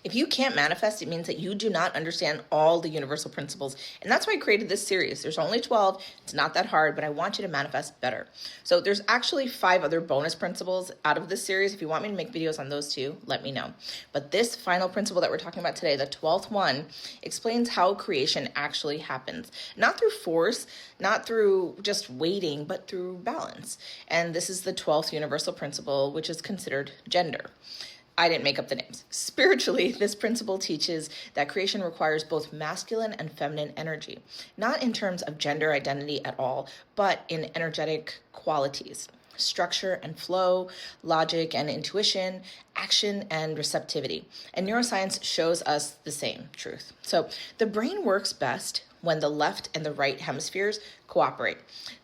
If you can't manifest, it means that you do not understand all the universal principles. And that's why I created this series. There's only 12. It's not that hard, but I want you to manifest better. So there's actually 5 other bonus principles out of this series. If you want me to make videos on those too, let me know. But this final principle that we're talking about today, the 12th one, explains how creation actually happens. Not through force, not through just waiting, but through balance. And this is the 12th universal principle, which is considered gender. I didn't make up the names. Spiritually, this principle teaches that creation requires both masculine and feminine energy, not in terms of gender identity at all, but in energetic qualities: structure and flow, logic and intuition, action and receptivity. And neuroscience shows us the same truth. So the brain works best when the left and the right hemispheres cooperate.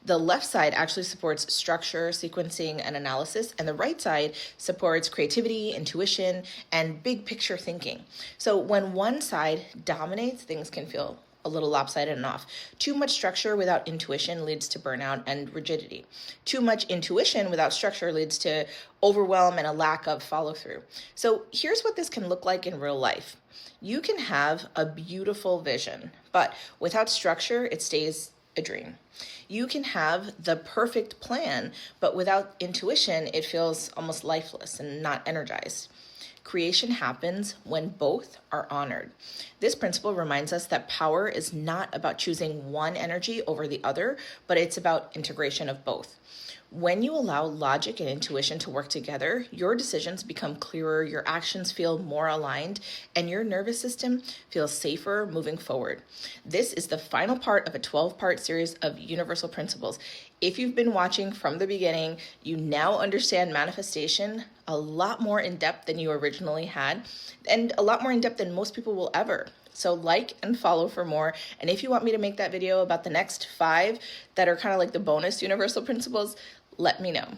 The left side actually supports structure, sequencing, and analysis, and the right side supports creativity, intuition, and big picture thinking. So when one side dominates, things can feel a little lopsided and off. Too much structure without intuition leads to burnout and rigidity. Too much intuition without structure leads to overwhelm and a lack of follow through. So here's what this can look like in real life. You can have a beautiful vision, but without structure, it stays a dream. You can have the perfect plan, but without intuition, it feels almost lifeless and not energized. Creation happens when both are honored. This principle reminds us that power is not about choosing one energy over the other, but it's about integration of both. When you allow logic and intuition to work together, your decisions become clearer, your actions feel more aligned, and your nervous system feels safer moving forward. This is the final part of a 12-part series of universal principles. If you've been watching from the beginning, you now understand manifestation a lot more in depth than you originally had, and a lot more in depth than most people will ever. So like and follow for more. And if you want me to make that video about the next 5 that are kind of like the bonus universal principles, let me know.